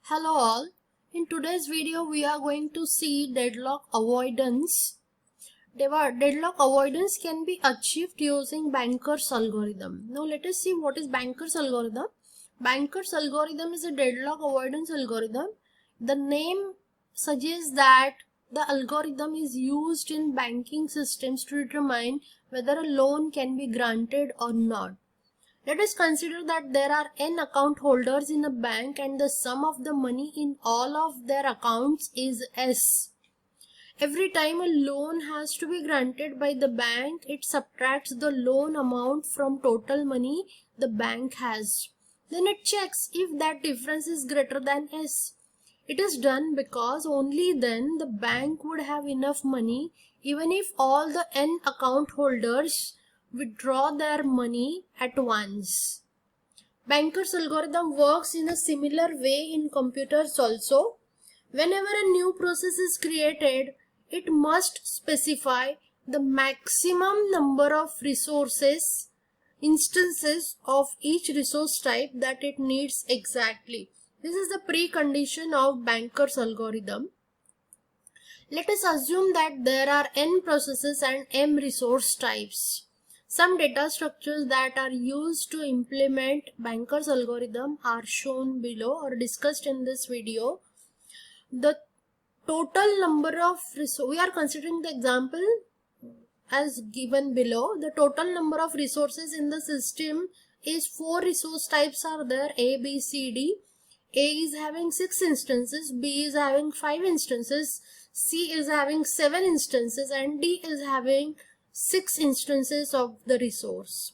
Hello all. In today's video we are going to see deadlock avoidance. Deadlock avoidance can be achieved using Banker's algorithm. Now let us see what is Banker's algorithm. Banker's algorithm is a deadlock avoidance algorithm. The name suggests that the algorithm is used in banking systems to determine whether a loan can be granted or not. Let us consider that there are n account holders in a bank and the sum of the money in all of their accounts is S. Every time a loan has to be granted by the bank, it subtracts the loan amount from total money the bank has. Then it checks if that difference is greater than S. It is done because only then the bank would have enough money even if all the n account holders withdraw their money at once. Banker's algorithm works in a similar way in computers also. Whenever a new process is created, it must specify the maximum number of instances of each resource type that it needs exactly. This is the precondition of Banker's algorithm. Let us assume that there are n processes and m resource types. Some data structures that are used to implement Banker's algorithm are shown below or discussed in this video. The total number of we are considering the example as given below. The total number of resources in the system is 4 resource types are there: A, B, C, D. A is having 6 instances, B is having 5 instances, C is having 7 instances, and D is having 6 instances of the resource.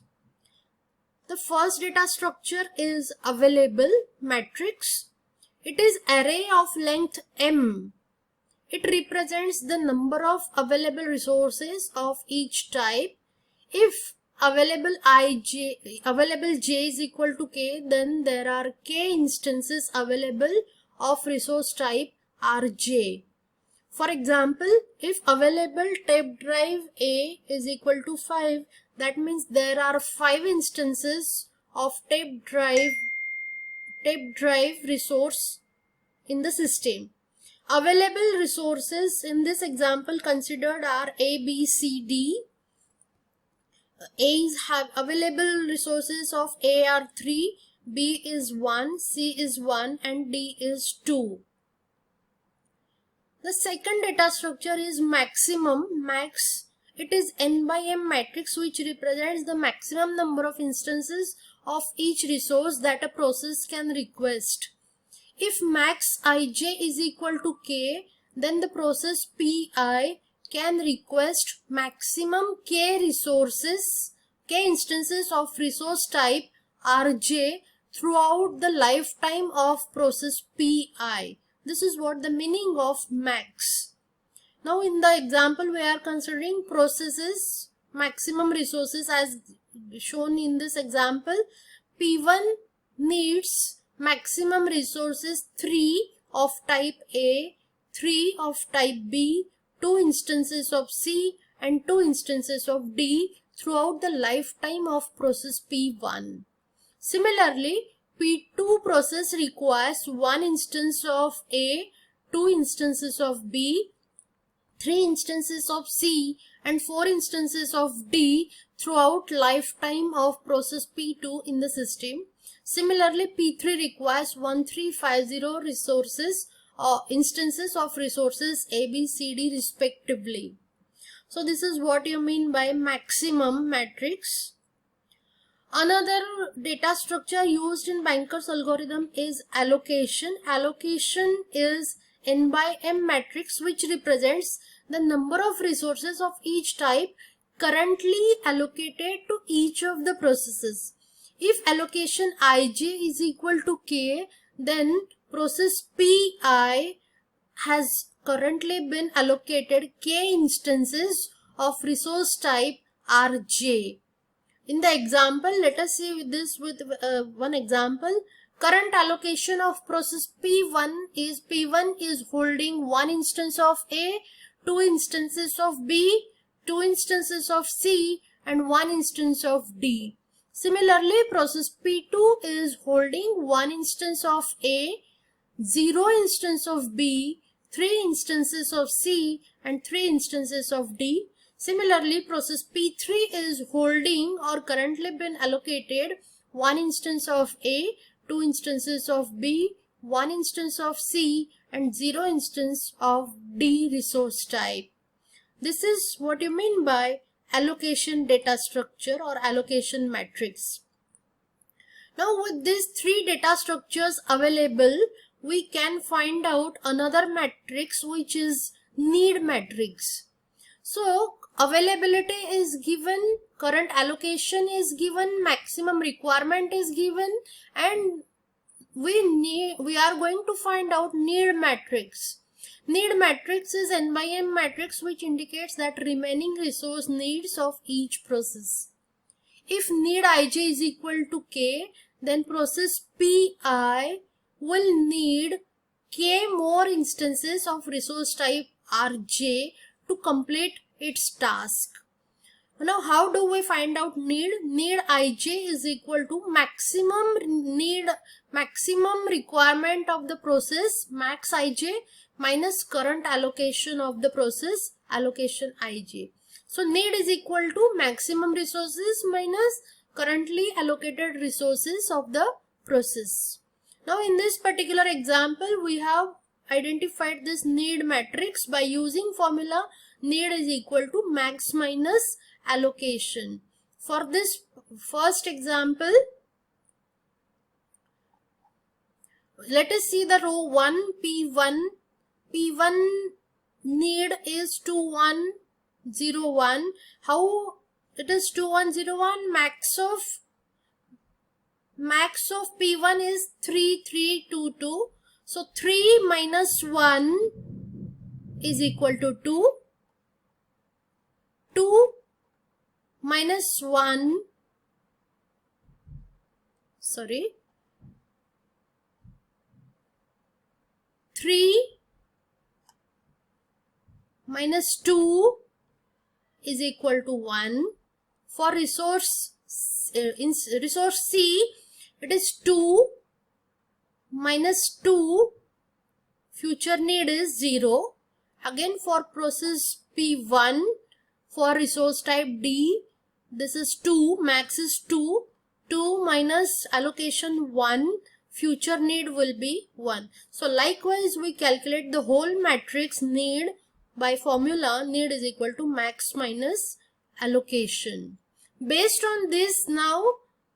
The first data structure is available matrix. It is array of length m. It represents the number of available resources of each type. If available j is equal to k, then there are k instances available of resource type rj. For example, if available tape drive A is equal to 5, that means there are 5 instances of tape drive resource in the system. Available resources in this example considered are A, B, C, D. Available resources of A are 3, B is 1, C is 1, and D is 2. The second data structure is max. It is n by m matrix which represents the maximum number of instances of each resource that a process can request. If max ij is equal to k, then the process pi can request maximum k instances of resource type rj throughout the lifetime of process pi. This is what the meaning of max. Now in the example we are considering processes maximum resources as shown in this example. P1 needs maximum resources 3 of type A, 3 of type B, 2 instances of C and 2 instances of D throughout the lifetime of process P1. Similarly, P2 process requires 1 instance of A, 2 instances of B, 3 instances of C and 4 instances of D throughout lifetime of process P2 in the system. Similarly, P3 requires 1350 instances of resources A, B, C, D respectively. So this is what you mean by maximum matrix. Another data structure used in Banker's algorithm is allocation. Allocation is n by m matrix which represents the number of resources of each type currently allocated to each of the processes. If allocation ij is equal to k, then process pi has currently been allocated k instances of resource type rj. In the example, let us see this with one example. Current allocation of process P1 is holding 1 instance of A, 2 instances of B, 2 instances of C and 1 instance of D. Similarly, process P2 is holding 1 instance of A, 0 instance of B, 3 instances of C, and 3 instances of D. Similarly, process P3 is holding or currently been allocated 1 instance of A, 2 instances of B, 1 instance of C, and 0 instance of D resource type. This is what you mean by allocation data structure or allocation matrix. Now with these 3 data structures available, we can find out another matrix which is need matrix. So availability is given, current allocation is given, maximum requirement is given, and we are going to find out need matrix. Need matrix is N by M matrix which indicates that remaining resource needs of each process. If need Ij is equal to K, then process Pi will need K more instances of resource type Rj to complete its task. Now how do we find out need? Need Ij is equal to maximum requirement of the process, max Ij, minus current allocation of the process, allocation Ij. So need is equal to maximum resources minus currently allocated resources of the process. Now in this particular example, we have identified this need matrix by using formula need is equal to max minus allocation. For this first example, let us see the row 1 P1. P1 need is 2101. How it is 2101? Max of P1 is 3322. So 3 minus 1 is equal to 2. 2 minus 1, 3 minus 2 is equal to 1. For resource C, it is 2 minus 2, future need is 0. Again for process P1, for resource type D, this is 2, max is 2, 2 minus allocation 1, future need will be 1. So likewise we calculate the whole matrix need by formula need is equal to max minus allocation. Based on this, now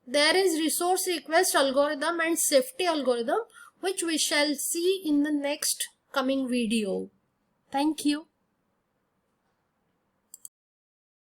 there is resource request algorithm and safety algorithm which we shall see in the next coming video. Thank you.